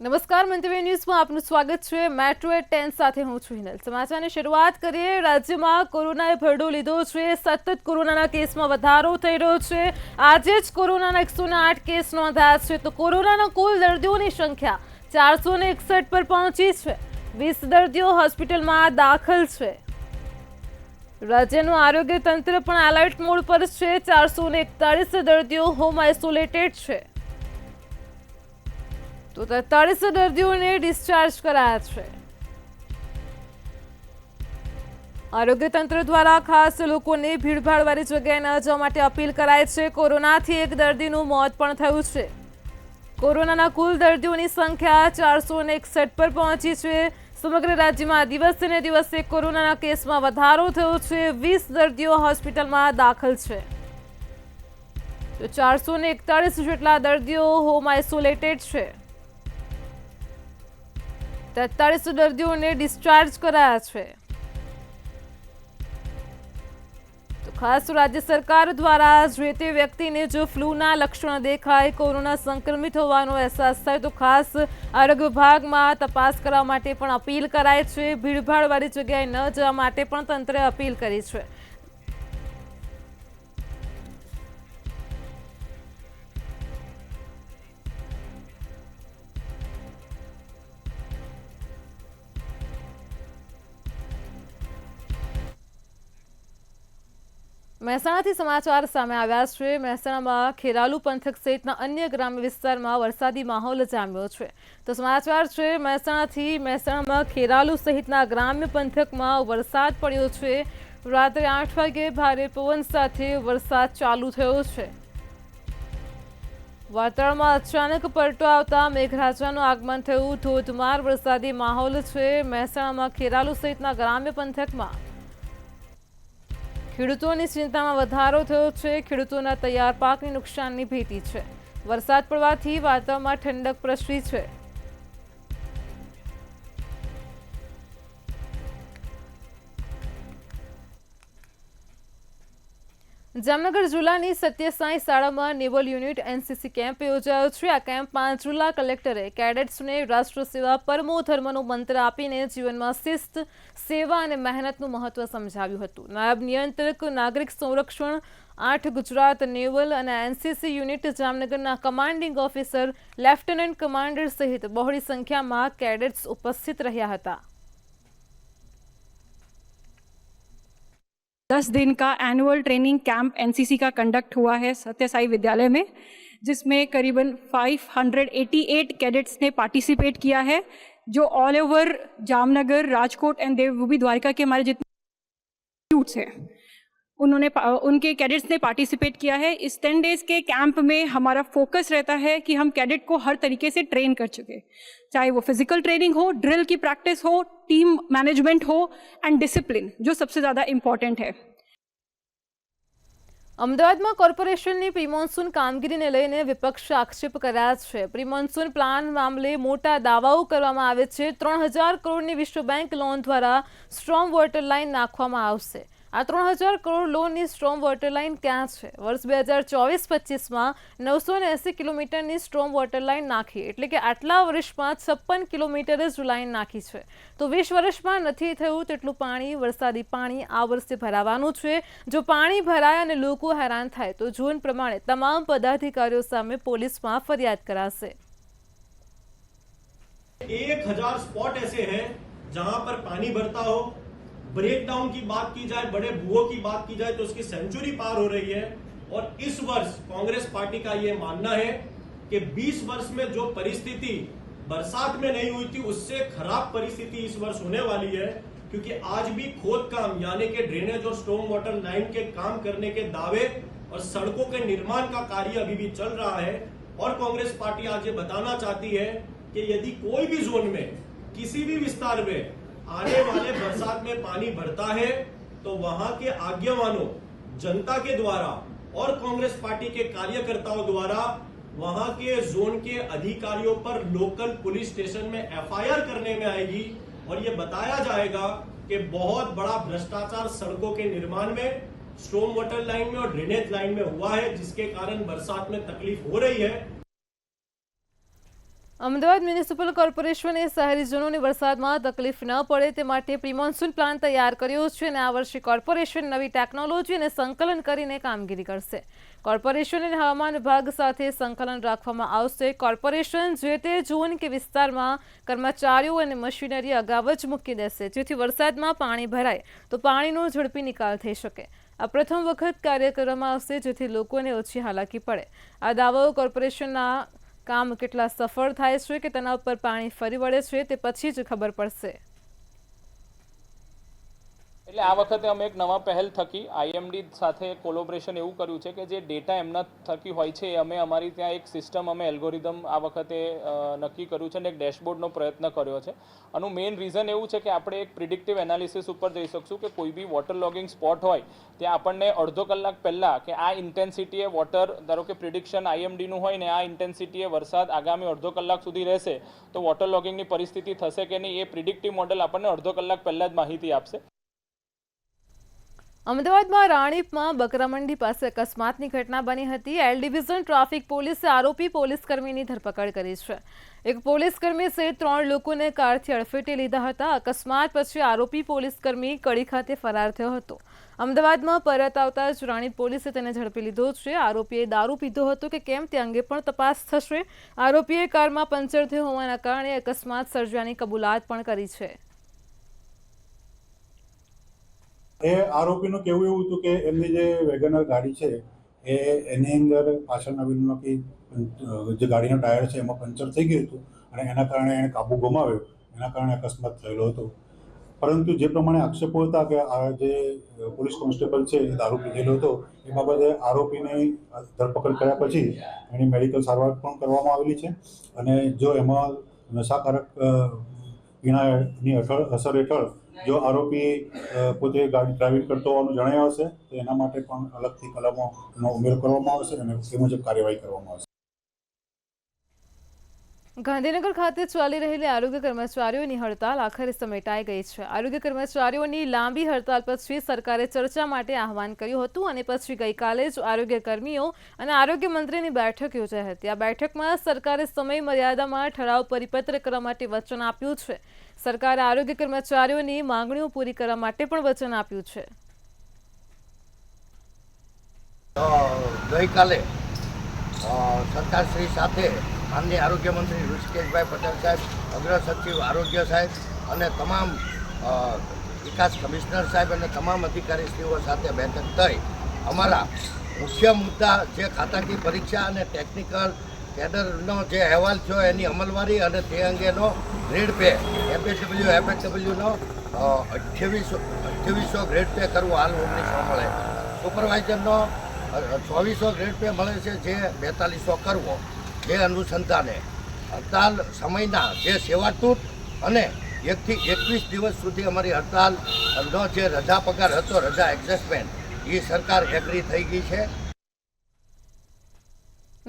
નમસ્કાર મંતવ્ય ન્યૂઝમાં આપનું સ્વાગત છે। મેટ્રો એટ 10 સાથે હું છું હિનલ। સમાચારની શરૂઆત કરીએ। રાજ્યમાં કોરોનાએ ભરડો લીધો છે। સતત કોરોનાના કેસમાં વધારો થઈ રહ્યો છે। આજે જ કોરોનાના 108 કેસ નોંધાયા છે તો કોરોનાના કુલ દર્દીઓની સંખ્યા 461 પર પહોંચી છે। 20 દર્દીઓ હોસ્પિટલમાં દાખલ છે। રાજ્યનું આરોગ્ય તંત્ર પણ એલર્ટ મોડ પર છે। 441 દર્દીઓ હોમ આઇસોલેટેડ છે તો 43 દર્દીઓને ડિસ્ચાર્જ કરાયા છે। આરોગ્ય તંત્ર દ્વારા ખાસ લોકોને ભીડભાડવાળી જગ્યાએ ન જવા માટે અપીલ કરાઈ છે। કોરોનાથી એક દર્દીનું મોત પણ થયું છે। કોરોનાના કુલ દર્દીઓની સંખ્યા 461 પર પહોંચી છે। સમગ્ર રાજ્યમાં દિવસે ને દિવસે કોરોનાના કેસમાં વધારો થયો છે। 20 દર્દીઓ હોસ્પિટલમાં દાખલ છે તો 441 જેટલા દર્દીઓ હોમ આઇસોલેટેડ છે। 43 દર્દીઓને ડિસ્ચાર્જ કરાયા છે તો ખાસ રાજ્ય સરકાર દ્વારા જે તે વ્યક્તિને જો ફ્લૂના લક્ષણો દેખાય, કોરોના સંક્રમિત હોવાનો અહેસાસ થાય તો ખાસ આરોગ્ય વિભાગમાં તપાસ કરવા માટે પણ અપીલ કરાઈ છે। ભીડભાડવાળી જગ્યાએ ન જવા માટે પણ તંત્રે અપીલ કરી છે। મહેસાણાથી સમાચાર સામે આવ્યા છે। મહેસાણામાં ખેરાલુ પંથક સહિતના અન્ય ગ્રામ્ય વિસ્તારમાં વરસાદી માહોલ જામ્યો છે તો સમાચાર છે મહેસાણાથી। મહેસાણામાં ખેરાલુ સહિતના ગ્રામ્ય પંથકમાં વરસાદ પડ્યો છે। રાત્રે 8 વાગે ભારે પવન સાથે વરસાદ ચાલુ થયો છે। વાતાવરણમાં અચાનક પલટો આવતા મેઘરાજાનું આગમન થયું। ધોધમાર વરસાદી માહોલ છે। મહેસાણામાં ખેરાલુ સહિતના ગ્રામ્ય પંથકમાં ખેડૂતોની ચિંતામાં વધારો થયો છે। ખેડૂતોના તૈયાર પાકની નુકસાનની ભીતિ છે। વરસાદ પડવાથી વાતાવરણમાં ઠંડક પ્રસરી છે। જામનગર જિલ્લાની સત્યસાઈ શાળામાં નેવલ યુનિટ એનસીસી કેમ્પ યોજાયો છે। આ કેમ્પમાં જિલ્લા કલેક્ટરે કેડેટ્સને રાષ્ટ્ર સેવા પરમો ધર્મનો મંત્ર આપીને જીવનમાં શિસ્ત, સેવા અને મહેનતનું મહત્વ સમજાવ્યું હતું। નાયબ નિયંત્રક નાગરિક સંરક્ષણ 8 ગુજરાત નેવલ અને એનસીસી યુનિટ જામનગરના કમાન્ડિંગ ઓફિસર, લેફ્ટનન્ટ કમાન્ડર સહિત બહોળી સંખ્યામાં કેડેટ્સ ઉપસ્થિત રહ્યા હતા। 10 दिन का एनुअल ट्रेनिंग कैंप एनसीसी का कंडक्ट हुआ है सत्यसाई विद्यालय में, जिसमें करीबन 588 कैडेट्स ने पार्टिसिपेट किया है, जो all over Jamnagar, Rajkot and Devbhumi Dwarka के हमारे जितने इंस्टीट्यूट्स हैं उनके कैडेट्स ने पार्टिसिपेट किया है। इस 10 डेज के कैंप में हमारा फोकस रहता है कि हम कैडेट को हर तरीके से ट्रेन कर चुके, चाहे वो फिजिकल ट्रेनिंग हो, ड्रिल की प्रैक्टिस हो, टीम मैनेजमेंट हो एंड डिसिप्लिन, जो सबसे ज़्यादा इम्पॉर्टेंट है। અમદાવાદમાં કોર્પોરેશનની પ્રી મોન્સૂન કામગીરીને લઈને વિપક્ષે આક્ષેપ કર્યા છે। પ્રી મોન્સૂન પ્લાન મામલે મોટા દાવાઓ કરવામાં આવે છે। 3000 કરોડની વિશ્વ બેંક લોન દ્વારા સ્ટ્રોમ વોટર લાઇન નાખવામાં આવશે। આ 3000 કરોડ લોનની સ્ટ્રોમ વોટર લાઇન ક્યાં છે? વર્ષ 2024-25માં 980 કિલોમીટરની સ્ટ્રોમ વોટર લાઇન નાખી, એટલે કે આટલા વર્ષમાં 56 કિલોમીટર જ લાઇન નાખી છે તો 20 વર્ષમાં નથી થયું તેટલું પાણી, વરસાદી પાણી આ વર્ષે ભરાવાનું છે। જો પાણી ભરાય અને લોકો હેરાન થાય તો ઝોન પ્રમાણે તમામ પદાધિકારીઓ સામે પોલીસમાં ફરિયાદ કરાશે। 1000 स्पॉट ऐसे हैं जहां पर पानी भरता हो। ब्रेक डाउन की बात की जाए, बड़े भूओं की बात की जाए तो उसकी सेंचुरी पार हो रही है। और इस वर्ष कांग्रेस पार्टी का यह मानना है कि 20 वर्ष में जो परिस्थिति बरसात में नहीं हुई थी उससे खराब परिस्थिति इस वर्ष होने वाली है, क्योंकि आज भी खोद काम यानी कि ड्रेनेज और स्टॉर्म वाटर लाइन के काम करने के दावे और सड़कों के निर्माण का कार्य अभी भी चल रहा है। और कांग्रेस पार्टी आज ये बताना चाहती है कि यदि कोई भी जोन में, किसी भी विस्तार में आने वाले बरसात में पानी भरता है तो वहां के आज्ञावानों, जनता के द्वारा और कांग्रेस पार्टी के कार्यकर्ताओं द्वारा वहां के जोन के अधिकारियों पर लोकल पुलिस स्टेशन में एफआईआर करने में आएगी और ये बताया जाएगा कि बहुत बड़ा भ्रष्टाचार सड़कों के निर्माण में, स्टॉर्म वाटर लाइन में और ड्रेनेज लाइन में हुआ है, जिसके कारण बरसात में तकलीफ हो रही है। અમદાવાદ મ્યુનિસિપલ કોર્પોરેશને શહેરીજનોને વરસાદમાં તકલીફ ન પડે તે માટે પ્રી-મોન્સૂન પ્લાન તૈયાર કર્યો છે અને આ વર્ષે કોર્પોરેશન નવી ટેકનોલોજી અને સંકલન કરીને કામગીરી કરશે. કોર્પોરેશન અને હવામાન વિભાગ સાથે સંકલન રાખવામાં આવશે. કોર્પોરેશન જે તે ઝોન કે વિસ્તારમાં કર્મચારીઓ અને મશીનરી અગાઉ જ મૂકી દેશે, જેથી વરસાદમાં પાણી ભરાય તો પાણીનો ઝડપી નિકાલ થઈ શકે. આ પ્રથમ વખત કાર્ય કરવામાં આવશે, જેથી લોકોને ઓછી હાલાકી પડે. આ દાવાઓ કોર્પોરેશનના કામ કેટલા સફળ થાય છે કે તેના ઉપર પાણી ફરી વળે છે તે પછી જ ખબર પડશે. એટલે આ વખતે અમે એક નવા પહેલ થકી આઈએમડી સાથે કોલોબરેશન એવું કર્યું છે કે જે ડેટા એમના થકી હોય છે એ અમે અમારી ત્યાં એક સિસ્ટમ અમે એલ્ગોરિધમ આ વખતે નક્કી કર્યું છે અને એક ડેશબોર્ડનો પ્રયત્ન કર્યો છે. આનું મેઇન રીઝન એવું છે કે આપણે એક પ્રિડિક્ટિવ એનાલિસિસ ઉપર જઈ શકશું કે કોઈ બી વોટર લોગિંગ સ્પોટ હોય ત્યાં આપણને અડધો કલાક પહેલાં કે આ ઇન્ટેન્સિટીએ વોટર, ધારો કે પ્રિડિક્શન આઈએમડીનું હોય ને આ ઇન્ટેન્સિટીએ વરસાદ આગામી અડધો કલાક સુધી રહેશે તો વોટર લોગિંગની પરિસ્થિતિ થશે કે નહીં એ પ્રિડિક્ટિવ મોડેલ આપણને અડધો કલાક પહેલાં જ માહિતી આપશે. અમદાવાદમાં રાણીપમાં બકરામંડી પાસે અકસ્માતની ઘટના બની હતી. એલ ડિવિઝન ટ્રાફિક પોલીસે આરોપી પોલીસકર્મીની ધરપકડ કરી છે. એક પોલીસકર્મી સહિત 3 લોકોને કારથી અડફેટે લીધા હતા. અકસ્માત પછી આરોપી પોલીસકર્મી કડી ખાતે ફરાર થયો હતો. અમદાવાદમાં પરત આવતા જ રાણી પોલીસે તેને ઝડપી લીધો છે. આરોપીએ દારૂ પીધો હતો કે કેમ તે અંગે પણ તપાસ થશે. આરોપીએ કારમાં પંચર થયું હોવાના કારણે અકસ્માત સર્જવાની કબૂલાત પણ કરી છે. એ આરોપીનું કહેવું એવું હતું કે એમની જે વેગનર ગાડી છે એની અંદર પાછળના વ્હીલમાંથી જે ગાડીનું ટાયર છે એમાં પંચર થઈ ગયું હતું અને એના કારણે એણે કાબુ ગુમાવ્યો. એના કારણે અકસ્માત થયેલો હતો. પરંતુ જે પ્રમાણે આક્ષેપો હતા કે આ જે પોલીસ કોન્સ્ટેબલ છે એ દારૂ પીધેલો હતો એ બાબતે આરોપીની ધરપકડ કર્યા પછી એની મેડિકલ સારવાર પણ કરવામાં આવેલી છે અને જો એમાં નશાકારક પીણાની અસર હેઠળ જો આરોપી પોતે ગાડી ડ્રાઇવિંગ કરતો હોવાનું જણાય આવશે તો એના માટે પણ અલગથી કલમોનો ઉમેરો કરવામાં આવશે અને એ મુજબ કાર્યવાહી કરવામાં આવશે. ગાંધીનગર ખાતે ચાલી રહેલી આરોગ્ય કર્મચારીઓની હડતાલ આખરે સમેટાઈ ગઈ છે. આરોગ્ય કર્મચારીઓની લાંબી હડતાલ પછી સરકારે ચર્ચા માટે આહવાન કર્યું હતું અને પછી ગઈકાલે જ આરોગ્ય કર્મીઓ અને આરોગ્ય મંત્રીની બેઠક યોજાઈ હતી. આ બેઠકમાં સરકારે સમય મર્યાદામાં ઠરાવ પરિપત્ર કરવા માટે વચન આપ્યું છે. સરકારે આરોગ્ય કર્મચારીઓની માંગણીઓ પૂરી કરવા માટે પણ વચન આપ્યું છે. ગઈકાલે સરકારશ્રી સાથે માનનીય આરોગ્ય મંત્રી ઋષિકેશભાઈ પટેલ સાહેબ, અગ્ર સચિવ આરોગ્ય સાહેબ અને તમામ વિકાસ કમિશનર સાહેબ અને તમામ અધિકારીશ્રીઓ સાથે બેઠક થઈ અમારા મુખ્ય મુદ્દા જે ખાતાકીય પરીક્ષા અને ટેકનિકલ કેડરનો જે અહેવાલ થયો એની અમલવારી અને તે અંગેનો ગ્રેડ પે એફએચડબલ્યુનો 2800 ગ્રેડ પે કરવો હાલ 1900 મળે. સુપરવાઇઝરનો 2400 ગ્રેડ પે મળે છે જે 4200 કરવો. જે અનુસંધાને હડતાલ સમયના જે સેવાતૂટ અને 1 થી 21 દિવસ સુધી અમારી હડતાલનો જે રજા પગાર હતો, રજા એડજસ્ટમેન્ટ, એ સરકાર એગ્રી થઈ ગઈ છે.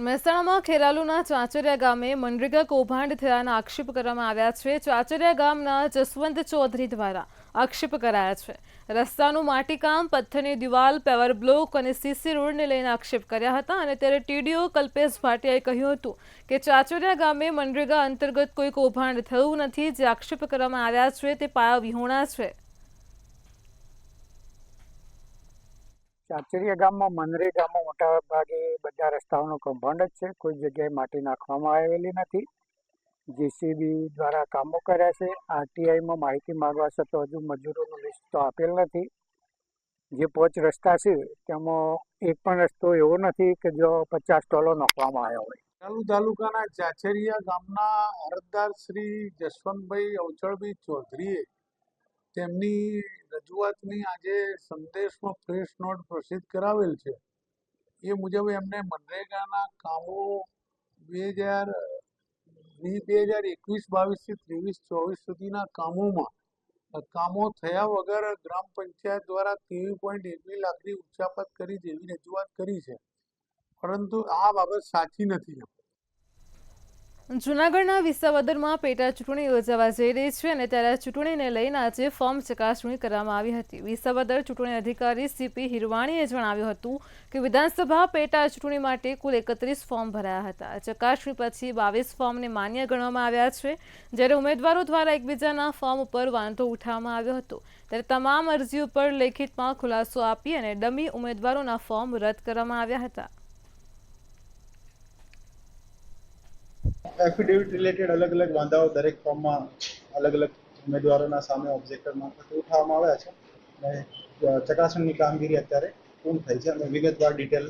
મહેસાણામાં ખેરાલુના ચાચરિયા ગામે મનરેગા કૌભાંડ થયાના આક્ષેપ કરવામાં આવ્યા છે. ચાચરિયા ગામના જસવંત ચૌધરી દ્વારા આક્ષેપ કરાયા છે. રસ્તાનું માટીકામ, પથ્થરની દિવાલ, પેવર બ્લોક અને સીસી રોડને લઈને આક્ષેપ કર્યા હતા અને ત્યારે ટીડીઓ કલ્પેશ ભાટિયાએ કહ્યું હતું કે ચાચરિયા ગામે મનરેગા અંતર્ગત કોઈ કૌભાંડ થયું નથી. જે આક્ષેપ કરવામાં આવ્યા છે તે પાયાવિહોણા છે. ચાચરિયા ગામમાં મનરેગામાં મોટા ભાગે બધા રસ્તાઓનો કૌભાંડ જ છે. કોઈ જગ્યાએ માટી નાખવામાં આવેલી નથી. જેસીબી દ્વારા કામો કર્યા છે. આરટીઆઈમાં માહિતી માંગવા છતાં હજુ મજૂરોનું લિસ્ટ તો આપેલ નથી. જે 5 રસ્તા છે તેમાં એક પણ રસ્તો એવો નથી કે જો 50 ટોલો નાખવામાં આવ્યા હોય. ખેરાલુ તાલુકાના ચાચરિયા ગામના અરજદાર શ્રી જસવંતભાઈ અવચળભાઈ ચૌધરીએ તેમની રજૂઆતની આજે સંદેશમાં પ્રેસ નોટ પ્રસિદ્ધ કરાવેલ છે. એ મુજબ એમને મનરેગાના કામો 2021-22 થી 23-24 સુધીના કામો થયા વગર ગ્રામ પંચાયત દ્વારા 23.21 લાખની ઉચાપત કરી જેવી રજૂઆત કરી છે, પરંતુ આ બાબત સાચી નથી. જૂનાગઢના વિસાવદરમાં પેટા ચૂંટણી યોજાવા જઈ રહી છે અને ત્યારે આ ચૂંટણીને લઈને આજે ફોર્મ ચકાસણી કરવામાં આવી હતી. વિસાવદર ચૂંટણી અધિકારી સીપી હિરવાણીએ જણાવ્યું હતું કે વિધાનસભા પેટા ચૂંટણી માટે કુલ 31 ફોર્મ ભરાયા હતા. ચકાસણી પછી 22 ફોર્મને માન્ય ગણવામાં આવ્યા છે, જ્યારે ઉમેદવારો દ્વારા એકબીજાના ફોર્મ ઉપર વાંધો ઉઠાવવામાં આવ્યો હતો. ત્યારે તમામ અરજી ઉપર લેખિતમાં ખુલાસો આપી અને ડમી ઉમેદવારોના ફોર્મ રદ કરવામાં આવ્યા હતા. એફિડેવિટ રિલેટેડ અલગ અલગ વાંધાઓ દરેક ફોર્મમાં અલગ અલગ ઉમેદવારોના સામે ઓબ્જેક્ટર મારફતે ઉઠાવવામાં આવ્યા છે અને ચકાસણીની કામગીરી અત્યારે પૂર્ણ થઈ છે અને વિગતવાર ડિટેલ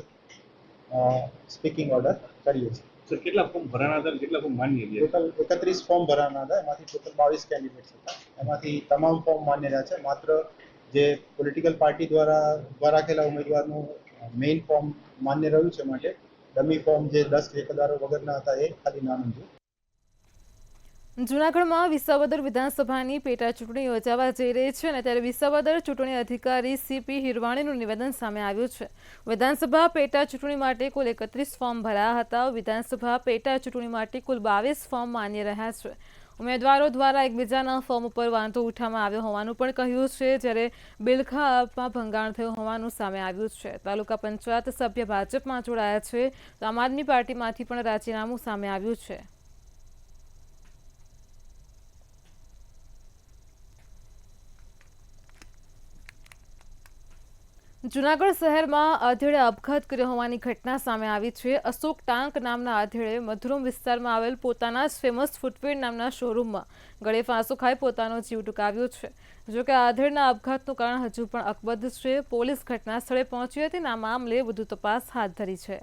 સ્પીકિંગ ઓર્ડર કરીએ છીએ. સર, કેટલા ફોર્મ ભરાણા હતા, કેટલા ફોર્મ માન્ય ગયા? ટોટલ 31 ફોર્મ ભરાના હતા, એમાંથી ટોટલ 22 કેન્ડિડેટ્સ હતા. એમાંથી તમામ ફોર્મ માન્ય રહ્યા છે. માત્ર જે પોલિટિકલ પાર્ટી દ્વારા રાખેલા ઉમેદવારનું મેઇન ફોર્મ માન્ય રહ્યું છે, માટે ડમી ફોર્મ જે 10 ટેકેદારો વગરના હતા એ ખાલી નામંજૂર. જૂનાગઢમાં વિસાવદર વિધાનસભાની પેટા ચૂંટણી યોજાવા જઈ રહી છે અને ત્યારે વિસાવદર ચૂંટણી અધિકારી સીપી હિરવાણીનું નિવેદન સામે આવ્યું છે. વિધાનસભા પેટા ચૂંટણી માટે કુલ 31 ફોર્મ ભરાયા હતા. વિધાનસભા પેટા ચૂંટણી માટે કુલ 22 ફોર્મ માન્ય રહ્યા છે. ઉમેદવારો દ્વારા એકબીજાના ફોર્મ ઉપર વાંધો ઉઠાવવામાં આવ્યો હોવાનું પણ કહ્યું છે, જ્યારે બિલખા આપમાં ભંગાણ થયું હોવાનું સામે આવ્યું છે. તાલુકા પંચાયત સભ્ય ભાજપમાં જોડાયા છે તો આમ આદમી પાર્ટીમાંથી પણ રાજીનામું સામે આવ્યું છે. જૂનાગઢ શહેરમાં આધેડે આપઘાત કર્યો હોવાની ઘટના સામે આવી છે. અશોક ટાંક નામના આધેડે મધુરમ વિસ્તારમાં આવેલ પોતાના જ ફેમસ ફૂટવેર નામના શોરૂમમાં ગળે ફાંસો ખાઈ પોતાનો જીવ ટૂંકાવ્યો છે. જોકે આધેડના આપઘાતનું કારણ હજુ પણ અકબંધ છે. પોલીસ ઘટના સ્થળે પહોંચી હતી અને આ મામલે વધુ તપાસ હાથ ધરી છે.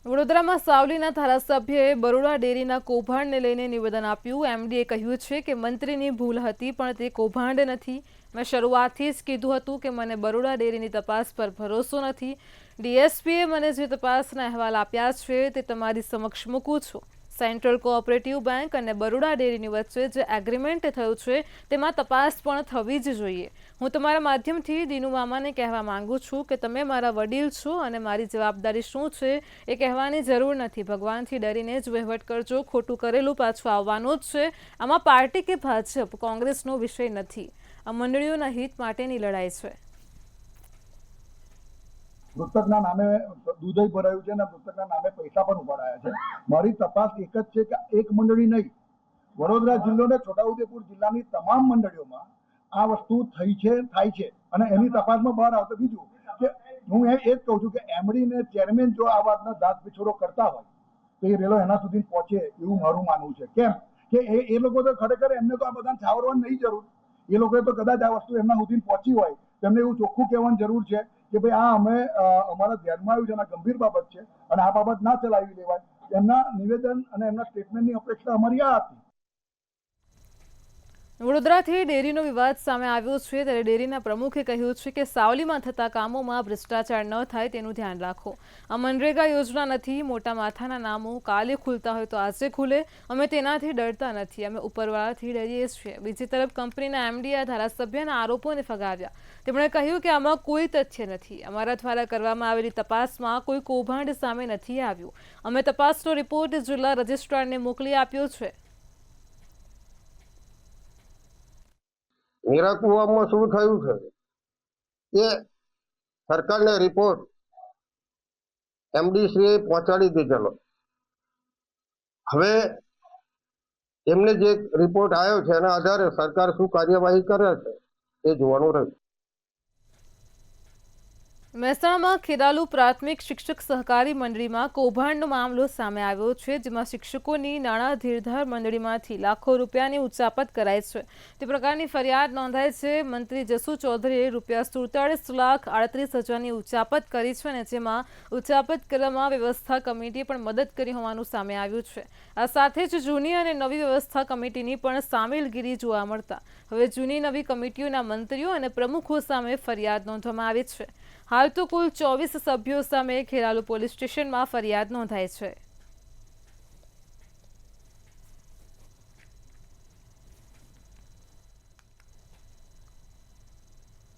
વડોદરામાં સાવલીના ધારાસભ્યએ બરોડા ડેરીના કૌભાંડને લઈને નિવેદન આપ્યું. એમડીએ કહ્યું છે કે મંત્રીની ભૂલ હતી, પણ તે કૌભાંડ નથી. મેં શરૂઆતથી જ કીધું હતું કે મને બરોડા ડેરીની તપાસ પર ભરોસો નથી. ડીએસપીએ મને જે તપાસના અહેવાલ આપ્યા છે તે તમારી સમક્ષ મૂકું છું. સેન્ટ્રલ કોઓપરેટિવ બેંક અને બરોડા ડેરીની વચ્ચે જે એગ્રીમેન્ટ થયું છે તેમાં તપાસ પણ થવી જ જોઈએ. હું તમારા માધ્યમથી દીનુ મામાને કહેવા માંગુ છું કે તમે મારા વડીલ છો અને મારી જવાબદારી શું છે એ કહેવાની જરૂર નથી. ભગવાનથી ડરીને જ વહીવટ કરજો. ખોટું કરેલું પાછું આવવાનું જ છે. આમાં પાર્ટી કે ભાજપ કોંગ્રેસનો વિષય નથી. આ મંડળીઓના હિત માટેની લડાઈ છે. મૃતકના નામે દૂધ ભરાયું છે અને મૃતકના નામે પૈસા પણ ઉપાડાયા છે. મારી તપાસ એક જ છે કે એક મંડળી નહીં, વડોદરા જિલ્લો ને છોટાઉદેપુર જિલ્લાની તમામ મંડળીઓમાં આ વસ્તુ થઈ છે, થાય છે અને એની તપાસમાં બહાર આવતો. બીજું કે હું એ જ કહું છું કે એમડી ને ચેરમેન જો આ વાતનો દાંત પીછોડો કરતા હોય તો એ રેલો એના સુધી પહોંચે એવું મારું માનવું છે. કેમ કે એ લોકો તો ખરેખર એમને તો આ બધાને છાવરવાની નહીં જરૂર. એ લોકોએ તો કદાચ આ વસ્તુ એમના સુધી પહોંચી હોય તેમને એવું ચોખ્ખું કહેવાની જરૂર છે કે ભાઈ આ અમે અમારા ધ્યાનમાં આવ્યું છે અને ગંભીર બાબત છે અને આ બાબત ના ચલાવી લેવાય. એમના નિવેદન અને એમના સ્ટેટમેન્ટની અપેક્ષા અમારી આ હતી. વડોદરાથી ડેરીનો વિવાદ સામે આવ્યો છે ત્યારે ડેરીના પ્રમુખે કહ્યું છે કે સાવલીમાં થતા કામોમાં ભ્રષ્ટાચાર ન થાય તેનું ધ્યાન રાખો. આ મનરેગા યોજના નથી. મોટા માથાના નામો કાલે ખુલતા હોય તો આજે ખુલે. અમે તેનાથી ડરતા નથી. અમે ઉપરવાળાથી ડરીએ છીએ. બીજી તરફ કંપનીના એમડીએ આ ધારાસભ્યના આરોપોને ફગાવ્યા. તેમણે કહ્યું કે આમાં કોઈ તથ્ય નથી. અમારા દ્વારા કરવામાં આવેલી તપાસમાં કોઈ કૌભાંડ સામે નથી આવ્યું. અમે તપાસનો રિપોર્ટ જિલ્લા રજિસ્ટ્રારને મોકલી આપ્યો છે. હીરાકુવામાં શું થયું છે એ સરકારને રિપોર્ટ એમડી શ્રીએ પહોંચાડી દીધેલો. હવે એમને જે રિપોર્ટ આવ્યો છે એના આધારે સરકાર શું કાર્યવાહી કરે છે એ જોવાનું રહ્યું. મહેસાણામાં ખેરાલુ પ્રાથમિક શિક્ષક સહકારી મંડળીમાં કૌભાંડનો મામલો સામે આવ્યો છે, જેમાં શિક્ષકોની નાણાં ધીરધાર મંડળીમાંથી લાખો રૂપિયાની ઉચાપત કરાઈ છે તે પ્રકારની ફરિયાદ નોંધાઈ છે. મંત્રી જસુ ચૌધરીએ ₹47,38,000ની ઉચાપત કરી છે અને જેમાં ઉચાપત કરવામાં વ્યવસ્થા કમિટીએ પણ મદદ કરી હોવાનું સામે આવ્યું છે. આ સાથે જ જૂની અને નવી વ્યવસ્થા કમિટીની પણ સામેલગીરી જોવા મળતા હવે જૂની નવી કમિટીઓના મંત્રીઓ અને પ્રમુખો સામે ફરિયાદ નોંધવામાં આવી છે. હાલ તો કુલ 24 સભ્યો સામે ખેરાલુ પોલીસ સ્ટેશનમાં ફરિયાદ નોંધાઈ છે.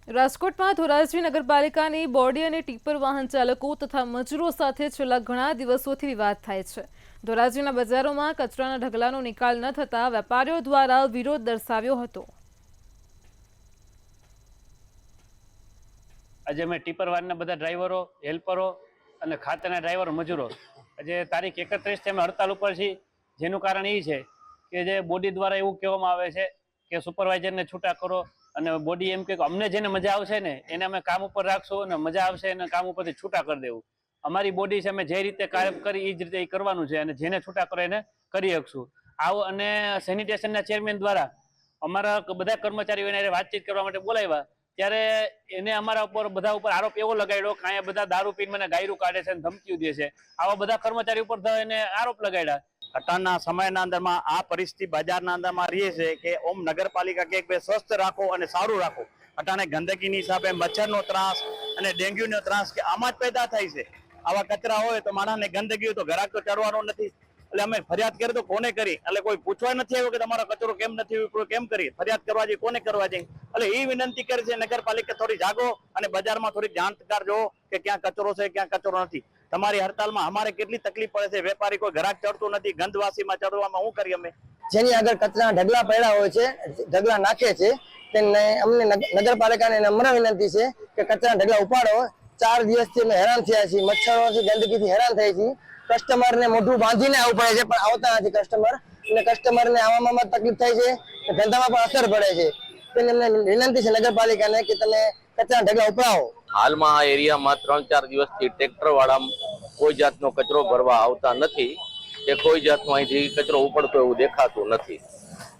રાજકોટમાં ધોરાજી નગરપાલિકાની બોડી અને ટીપર વાહન ચાલકો તથા મજૂરો સાથે છેલ્લા ઘણા દિવસોથી વિવાદ થાય છે. ધોરાજીના બજારોમાં કચરાના ઢગલાનો નિકાલ ન થતા વેપારીઓ દ્વારા વિરોધ દર્શાવ્યો હતો. આજે અમે ટીપર વાનના બધા ડ્રાઈવરો, હેલ્પરો અને ખાતાના ડ્રાઈવરો, મજૂરો આજે તારીખ 31 અમે હડતાલ ઉપર છીએ. જેનું કારણ એ છે કે જે બોડી દ્વારા એવું કહેવામાં આવે છે કે સુપરવાઇઝરને છૂટા કરો અને બોડી એમ કે અમને જેને મજા આવશે ને એને અમે કામ ઉપર રાખશું અને મજા આવશે એને કામ ઉપરથી છૂટા કરી દેવું. અમારી બોડી છે અમે જે રીતે કામ કરી એ જ રીતે કરવાનું છે અને જેને છૂટા કરો એને કરી શકશું. આવો અને સેનિટેશનના ચેરમેન દ્વારા અમારા બધા કર્મચારીઓને વાતચીત કરવા માટે બોલાવ્યા ત્યારે એને અમારા ઉપર બધા ઉપર આરોપ એવો લગાડ્યો કે અહીંયા બધા દારૂ પીને મને ગાયરું કાઢે છે અને ધમકીઓ દે છે. આવા બધા કર્મચારી ઉપર એને આરોપ લગાડ્યા. અત્યારના સમયના અંદરમાં આ પરિસ્થિતિ બજારના અંદરમાં રહે છે કે ઓમ નગરપાલિકા કે ભાઈ સ્વસ્થ રાખો અને સારું રાખો. અટાણે ગંદકીની હિસાબે મચ્છરનો ત્રાસ અને ડેન્ગ્યુનો ત્રાસ કે આમાં જ પેદા થાય છે. આવા કચરા હોય તો માણસને ગંદકી હોય તો ઘરાક તો ચડવાનો નથી. એટલે અમે ફરિયાદ કરી તો કોને કરી? એટલે કોઈ પૂછવા નથી આવ્યું કે તમારો કચરો કેમ નથી ઉપડ્યો, કેમ કરી? ફરિયાદ કરવા જોઈએ, કોને કરવા જોઈએ? એટલે એ વિનંતી કરે છે નગરપાલિકા થોડી જાગો અને બજારમાં થોડી જાણકાર જો કે ક્યાં કચરો છે ક્યાં કચરો નથી. તમારી હડતાલમાં અમારે કેટલી તકલીફ પડે છે. વેપારી કોઈ ગ્રાહક ચડતું નથી, ગંદવાસીમાં ચડવામાં શું કરીએ અમે? જેની આગળ કચરાના ઢગલા પડ્યા હોય છે, ઢગલા નાખે છે, તેને અમને નગરપાલિકાને નમ્ર વિનંતી છે કે કચરાના ઢગલા ઉપાડો. 4 દિવસથી અમે હેરાન થયા છીએ, મચ્છરોથી ગંદકીથી હેરાન થઈ છીએ. કસ્ટમરને મોઢું બાંધીને આવવું પડે છે પણ આવતા નથી કસ્ટમર, અને કસ્ટમરને આવવામાં તકલીફ થાય છે, ધંધામાં પણ અસર પડે છે. તેની અમને વિનંતી છે નગરપાલિકાને કે તમે કચરાના ઢગલા ઉપાડો. હાલમાં આ એરિયામાં 3-4 દિવસથી ટ્રેક્ટર વાળા કોઈ જાતનો કચરો ભરવા આવતા નથી કે કોઈ જાતનો અહીંથી કચરો ઉપડતો એવું દેખાતું નથી.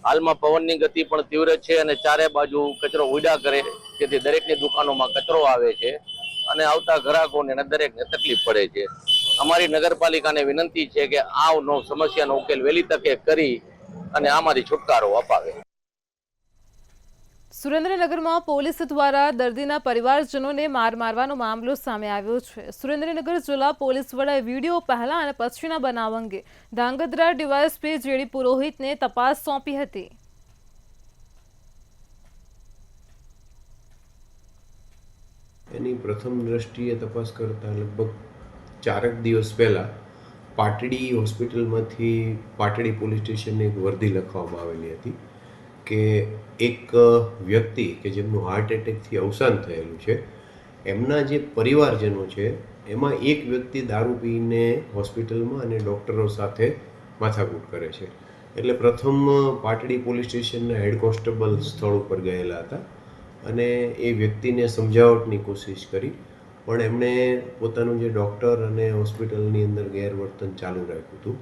હાલમાં પવનની ગતિ પણ તીવ્ર છે અને ચારે બાજુ કચરો ઉડ્યા કરે, જેથી દરેકની દુકાનોમાં કચરો આવે છે અને આવતા ગ્રાહકોને દરેકને તકલીફ પડે છે. અમારી નગરપાલિકાને વિનંતી છે કે આ સમસ્યાનો ઉકેલ વહેલી તકે કરી અને આમાંથી છુટકારો અપાવે. સુરેન્દ્રનગરમાં પોલીસ દ્વારા દર્દીના પરિવારજનોને મારવાનો મામલો સામે આવ્યો છે. સુરેન્દ્રનગર જિલ્લા પોલીસ વડાએ વિડીયો પહેલા અને પછીના બનાવ અંગે ધાંગધ્રા ડીવાયએસપી જેડી પુરોહિતને તપાસ સોંપી હતી. એની પ્રથમ દ્રષ્ટિએ તપાસ કરતા લગભગ 4 દિવસ પહેલાં પાટડી હોસ્પિટલમાંથી પાટડી પોલીસ સ્ટેશનને એક વર્દી લખવામાં આવેલી હતી કે એક વ્યક્તિ કે જેમનું હાર્ટ એટેકથી અવસાન થયેલું છે, એમના જે પરિવારજનો છે એમાં એક વ્યક્તિ દારૂ પીને હોસ્પિટલમાં અને ડૉક્ટરો સાથે માથાકૂટ કરે છે. એટલે પ્રથમ પાટડી પોલીસ સ્ટેશનના હેડ કોન્સ્ટેબલ સ્થળ ઉપર ગયેલા હતા અને એ વ્યક્તિને સમજાવટની કોશિશ કરી, પણ એમણે પોતાનું જે ડૉક્ટર અને હોસ્પિટલની અંદર ગેરવર્તન ચાલુ રાખ્યું હતું.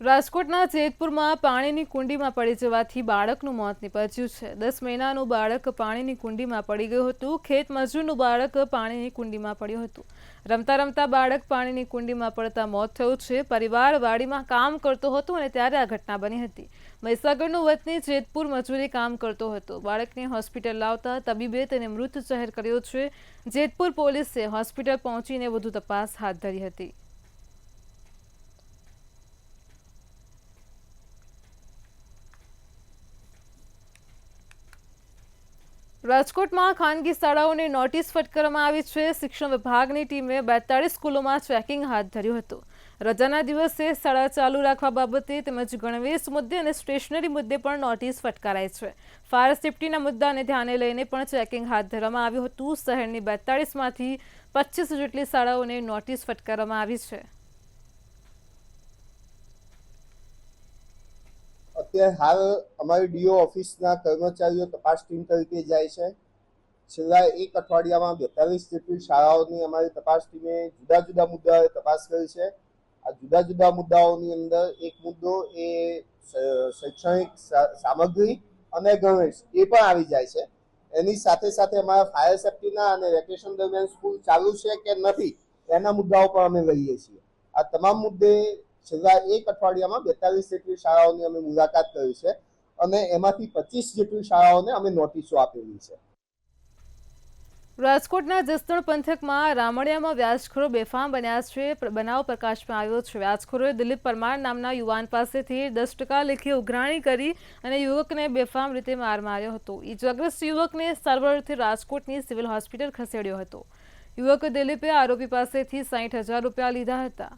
રાજકોટના જેતપુરમાં પાણીની કુંડીમાં પડી જવાથી બાળકનું મોત નીપજ્યું છે. 10 મહિનાનું બાળક પાણીની કુંડીમાં પડી ગયું હતું. ખેત મજૂરનું બાળક પાણીની કુંડીમાં પડ્યું હતું. રમતા રમતા બાળક પાણીની કુંડીમાં પડતા મોત થયું છે. પરિવાર વાડીમાં કામ કરતો હતો અને ત્યારે આ ઘટના બની હતી. મહીસાગરનો વતની જેતપુર મજૂરી કામ કરતો હતો. બાળકને હોસ્પિટલ લાવતા તબીબે તેને મૃત જાહેર કર્યો છે. જેતપુર પોલીસે હોસ્પિટલ પહોંચીને વધુ તપાસ હાથ ધરી હતી. રાજકોટમાં ખાનગી શાળાઓને નોટિસ ફટકારવામાં આવી છે. શિક્ષણ વિભાગની ટીમે 42 સ્કૂલોમાં ચેકિંગ હાથ ધર્યું હતું. રજાના દિવસે શાળા ચાલુ રાખવા બાબતે તેમજ ગણવેશ મુદ્દે અને સ્ટેશનરી મુદ્દે પણ નોટિસ ફટકારાઈ છે. ફાયર સેફટીના મુદ્દાને ધ્યાને લઈને પણ ચેકિંગ હાથ ધરવામાં આવ્યું હતું. શહેરની 42માંથી 25 જેટલી શાળાઓને નોટિસ ફટકારવામાં આવી છે. અત્યારે હાલ અમારી ડીઓ ઓફિસના કર્મચારીઓ તપાસ ટીમ તરીકે જાય છે. છેલ્લા 1 અઠવાડિયામાં 42 જેટલી શાળાઓની અમારી તપાસ ટીમે જુદા જુદા મુદ્દાઓએ તપાસ કરી છે. આ જુદા જુદા મુદ્દાઓની અંદર એક મુદ્દો એ શૈક્ષણિક સામગ્રી અને ગણવેશ એ પણ આવી જાય છે. એની સાથે સાથે અમારા ફાયર સેફટીના અને વેકેશન દરમિયાન સ્કૂલ ચાલુ છે કે નથી એના મુદ્દાઓ પણ અમે લઈએ છીએ. આ તમામ મુદ્દે છેલ્લા 1 અઠવાડિયામાં 42 જેટલી શાળાઓની અમે મુલાકાત કરી છે અને એમાંથી 25 જેટલી શાળાઓને અમે નોટિસો આપેલી છે. રાજકોટના જસદણ પંથકમાં રામડિયામાં વ્યાજખોરો બેફામ બન્યા છે. બનાવ પ્રકાશમાં આવ્યો છે. વ્યાજખોરોએ દિલીપ પરમાર નામના યુવાન પાસેથી 10% લેખે ઉઘરાણી કરી અને યુવકને બેફામ રીતે માર માર્યો હતો. ઈજાગ્રસ્ત યુવકને સારવારથી રાજકોટની સિવિલ હોસ્પિટલ ખસેડ્યો હતો. યુવક દિલીપે આરોપી પાસેથી 60,000 રૂપિયા લીધા હતા,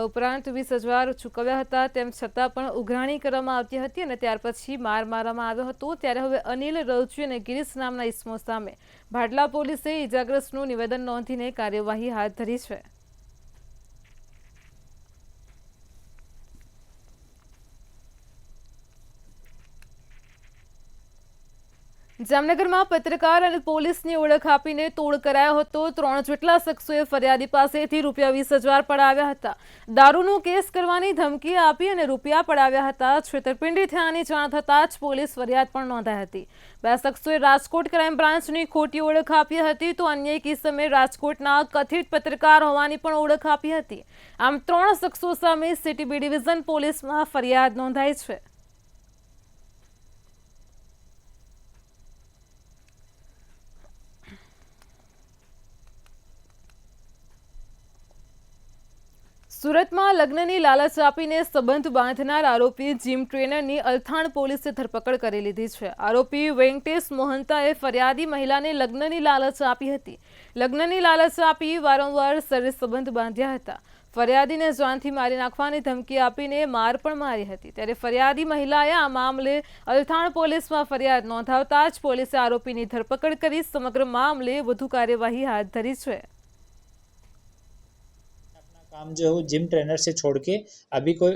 ઉપરાંત 20,000 ચૂકવ્યા હતા. તેમ છતાં પણ ઉઘરાણી કરવામાં આવતી હતી અને ત્યાર પછી માર મારવામાં આવ્યો હતો. ત્યારે હવે અનિલ, રવજી અને ગિરીશ નામના ઇસમો સામે ભાડલા પોલીસે ઇજાગ્રસ્તનું નિવેદન નોંધીને કાર્યવાહી હાથ ધરી છે. જામનગરમાં પત્રકાર અને પોલીસની ઓળખ આપીને તોડ કરાયો હતો. 3 જેટલા શખ્સોએ ફરિયાદી પાસેથી રૂપિયા 20,000 પડાવ્યા હતા. દારૂનો કેસ કરવાની ધમકી આપી અને રૂપિયા પડાવ્યા હતા. છેતરપિંડી થયાની જાણ થતાં જ પોલીસ ફરિયાદ પણ નોંધાઈ હતી. 2 શખ્સોએ રાજકોટ ક્રાઇમ બ્રાન્ચની ખોટી ઓળખ આપી હતી, તો અન્ય એક ઇસમે રાજકોટના કથિત પત્રકાર હોવાની પણ ઓળખ આપી હતી. આમ 3 શખ્સો સામે સિટી બી ડિવિઝન પોલીસમાં ફરિયાદ નોંધાઈ છે. સુરતમાં લગ્નની લાલચ આપીને સંબંધ બાંધનાર આરોપી જીમ ટ્રેનરની અલથાણ પોલીસે ધરપકડ કરી લીધી છે. આરોપી વેંકટેશ મોહન્તાએ ફરિયાદી મહિલાને લગ્નની લાલચ આપી હતી. લગ્નની લાલચ આપી વારંવાર શરીર સંબંધ બાંધ્યા હતા. ફરિયાદીને જાનથી મારી નાખવાની ધમકી આપીને માર પણ મારી હતી. ત્યારે ફરિયાદી મહિલાએ આ મામલે અલથાણ પોલીસમાં ફરિયાદ નોંધાવતા જ પોલીસે આરોપીની ધરપકડ કરી સમગ્ર મામલે વધુ કાર્યવાહી હાથ धरी છે. काम जो है वो जिम ट्रेनर से छोड़ के अभी कोई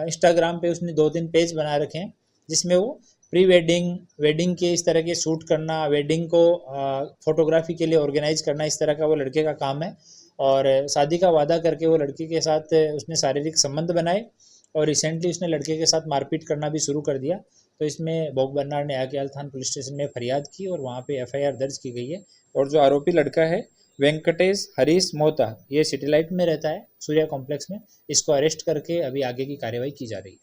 इंस्टाग्राम पे उसने 2-3 पेज बना रखे हैं जिसमें वो प्री वेडिंग, वेडिंग के इस तरह के शूट करना, वेडिंग को फोटोग्राफी के लिए ऑर्गेनाइज करना, इस तरह का वो लड़के का काम है. और शादी का वादा करके वो लड़की के साथ उसने शारीरिक संबंध बनाए और रिसेंटली उसने लड़के के साथ मारपीट करना भी शुरू कर दिया. तो इसमें भोग बन्नार ने आके अल्थान पुलिस स्टेशन में फरियाद की और वहाँ पे FIR दर्ज की गई है. और जो आरोपी लड़का है वेंकटेश हरीश मोहता, ये सिटीलाइट में रहता है सूर्या कॉम्प्लेक्स में. इसको अरेस्ट करके अभी आगे की कार्यवाही की जा रही है.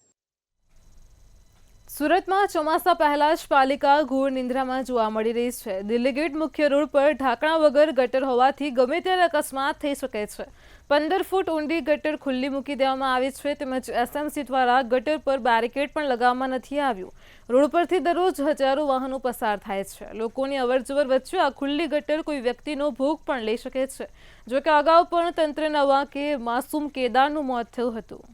સુરતમાં ચોમાસા પહેલા જ પાલિકા ઘોર નિંદ્રામાં જોવા મળી રહી છે. દિલ્હી ગેટ મુખ્ય રોડ પર ઢાંકણા વગર ગટર હોવાથી ગમે ત્યારે અકસ્માત થઈ શકે છે. 15 ફૂટ ઊંડી ગટર ખુલ્લી મૂકી દેવામાં આવી છે. તેમજ SMC દ્વારા ગટર પર બેરિકેડ પણ લગાવવામાં નથી આવ્યું. રોડ પરથી દરરોજ હજારો વાહનો પસાર થાય છે. લોકોની અવરજવર વચ્ચે આ ખુલ્લી ગટર કોઈ વ્યક્તિનો ભોગ પણ લઈ શકે છે. જોકે અગાઉ પણ તંત્રના વાંકે માસૂમ કેદારનું મોત થયું હતું.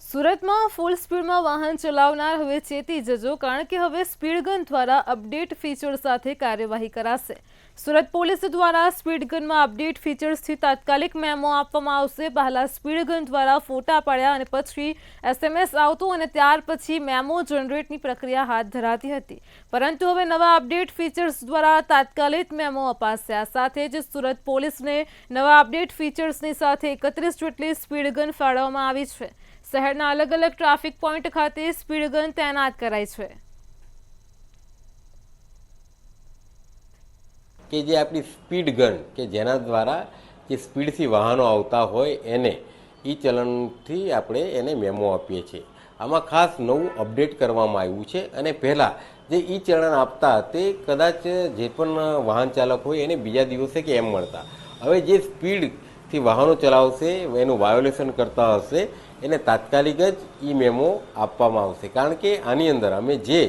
સુરતમાં ફૂલ સ્પીડમાં વાહન ચલાવનાર હવે ચેતી જજો, કારણ કે હવે સ્પીડ ગન દ્વારા અપડેટ ફીચર સાથે કાર્યવાહી કરાશે. સુરત પોલીસ દ્વારા સ્પીડ ગનમાં અપડેટ ફીચર્સથી તાત્કાલિક મેમો આપવામાં આવશે. પહેલા સ્પીડ ગન દ્વારા ફોટા પાડ્યા અને પછી SMS આવતો અને ત્યાર પછી મેમો જનરેટની પ્રક્રિયા હાથ ધરાતી હતી. પરંતુ હવે નવા અપડેટ ફીચર્સ દ્વારા તાત્કાલિક મેમો અપાશે. આ સાથે જ સુરત પોલીસને નવા અપડેટ ફીચર્સની સાથે 31 જેટલી સ્પીડ ગન ફાળવવામાં આવી છે. શહેરના અલગ અલગ ટ્રાફિક પોઈન્ટ ખાતે સ્પીડ ગન તૈનાત કરાઈ છે. કે જે આપણી સ્પીડ ગન કે જેના દ્વારા જે સ્પીડથી વાહનો આવતા હોય એને ઈ ચલણથી આપણે એને મેમો આપીએ છીએ. આમાં ખાસ નવું અપડેટ કરવામાં આવ્યું છે અને પહેલાં જે ઈ ચલણ આપતા તે કદાચ જે પણ વાહન ચાલક હોય એને બીજા દિવસે કે એમ મળતા. હવે જે સ્પીડથી વાહનો ચલાવશે એનું વાયોલેશન કરતા હશે એને તાત્કાલિક જ ઈ મેમો આપવામાં આવશે. કારણ કે આની અંદર અમે જે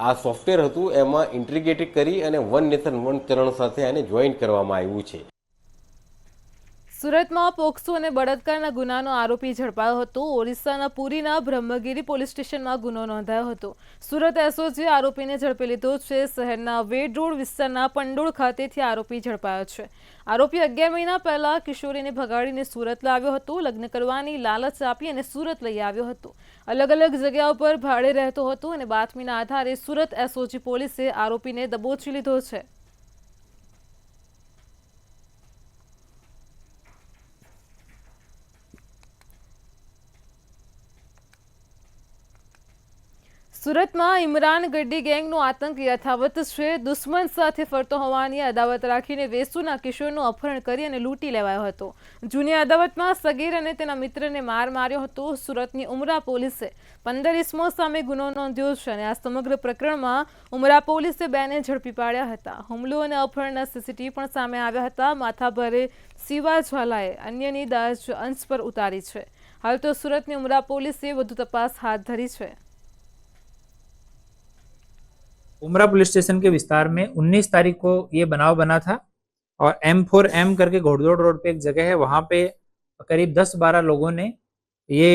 આ સોફ્ટવેર હતું એમાં ઇન્ટિગ્રેટેડ કરી અને વન નેશન વન ચલણ સાથે આને જોઈન કરવામાં આવ્યું છે. સુરતમાં પોક્સો અને બળાત્કારના ગુનાનો આરોપી ઝડપાયો હતો. ઓરિસ્સાના પુરીના બ્રહ્મગીરી પોલીસ સ્ટેશનમાં ગુનો નોંધાયો હતો. સુરત SOG આરોપીને ઝડપી લીધો છે. શહેરના વેડ રોડ વિસ્તારના પંડોળ ખાતેથી આરોપી ઝડપાયો છે. આરોપી 11 મહિના પહેલા કિશોરીને ભગાડીને સુરત લાવ્યો હતો. લગ્ન કરવાની લાલચ આપી અને સુરત લઈ આવ્યો હતો. અલગ અલગ જગ્યાઓ પર ભાડે રહેતો હતો અને બાતમીના આધારે સુરત SOG પોલીસે આરોપીને દબોચી લીધો છે. સુરતમાં ઇમરાન ગઢી ગેંગનો આતંક યથાવત છે. દુશ્મન સાથે ફરતો હોવાની અદાવત રાખીને વેસુના કિશોરનું અપહરણ કરી અને લૂંટી લેવાયો હતો. જૂની અદાવતમાં સગીર અને તેના મિત્રને માર માર્યો હતો. સુરતની ઉમરા પોલીસે 15 ઇસમો સામે ગુનો નોંધ્યો છે અને આ સમગ્ર પ્રકરણમાં ઉમરા પોલીસે 2ને ઝડપી પાડ્યા હતા. હુમલો અને અપહરણના સીસીટીવી પણ સામે આવ્યા હતા. માથાભારે સીવા ઝાલાએ અન્યની દાજ અંશ પર ઉતારી છે. હાલ તો સુરતની ઉમરા પોલીસે વધુ તપાસ હાથ ધરી છે. उमरा पुलिस स्टेशन के विस्तार में 19 तारीख को ये बनाव बना था और M4M करके घोड़दौड़ रोड पे एक जगह है, वहाँ पे करीब 10-12 लोगों ने ये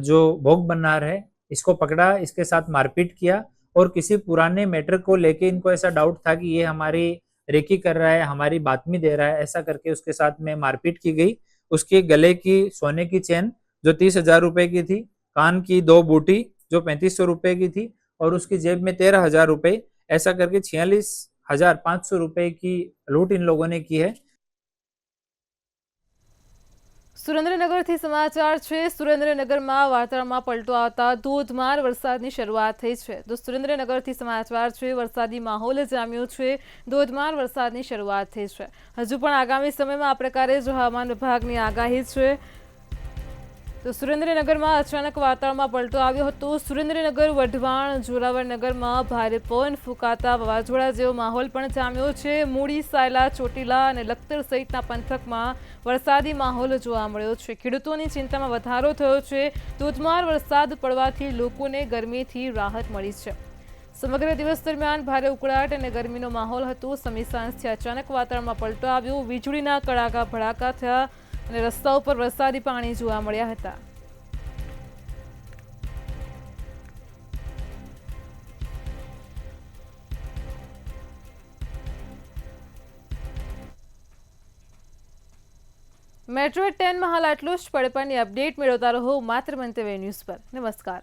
जो भोग बननार है इसको पकड़ा, इसके साथ मारपीट किया और किसी पुराने मैटर को लेके इनको ऐसा डाउट था कि ये हमारी रेकी कर रहा है, हमारी बातमी दे रहा है, ऐसा करके उसके साथ में मारपीट की गई. उसके गले की सोने की चेन जो 30,000 रुपए की थी, कान की 2 बूटी जो 3500 रुपए की थी और उसकी जेब में 13,000 रुपए, ऐसा करके 46,500 रुपए की लूट इन लोगों ने की है. સુરેન્દ્રનગરથી સમાચાર છે. સુરેન્દ્રનગરમાં વાતાવરણમાં પલટો આવતા ધોધમાર વરસાદની શરૂઆત થઈ છે. તો સુરેન્દ્રનગરથી સમાચાર છે. વરસાદી માહોલ જામ્યો છે. ધોધમાર વરસાદની શરૂઆત થઈ છે. હજુ પણ આગામી સમયમાં આ પ્રકારે જ હવામાન વિભાગની આગાહી છે. તો સુરેન્દ્રનગરમાં અચાનક વાતાવરણમાં પલટો આવ્યો હતો. સુરેન્દ્રનગર, વઢવાણ, જોરાવરનગરમાં ભારે પવન ફૂંકાતા વાવાઝોડા જેવો માહોલ પણ જામ્યો છે. મૂળી, સાયલા, ચોટીલા અને લખતર સહિતના પંથકમાં વરસાદી માહોલ જોવા મળ્યો છે. ખેડૂતોની ચિંતામાં વધારો થયો છે. ધોધમાર વરસાદ પડવાથી લોકોને ગરમીથી રાહત મળી છે. સમગ્ર દિવસ દરમિયાન ભારે ઉકળાટ અને ગરમીનો માહોલ હતો. સમી સાંજથી અચાનક વાતાવરણમાં પલટો આવ્યો. વીજળીના કડાકા ભડાકા થયા અને રસ્તાઓ પર વરસાદી પાણી જોવા મળ્યા હતા. મેટ્રો 10 માં હાલ આટલું જ. પડે પણની અપડેટ મેળવતા રહો માત્ર મંતવ્ય ન્યૂઝ પર. નમસ્કાર.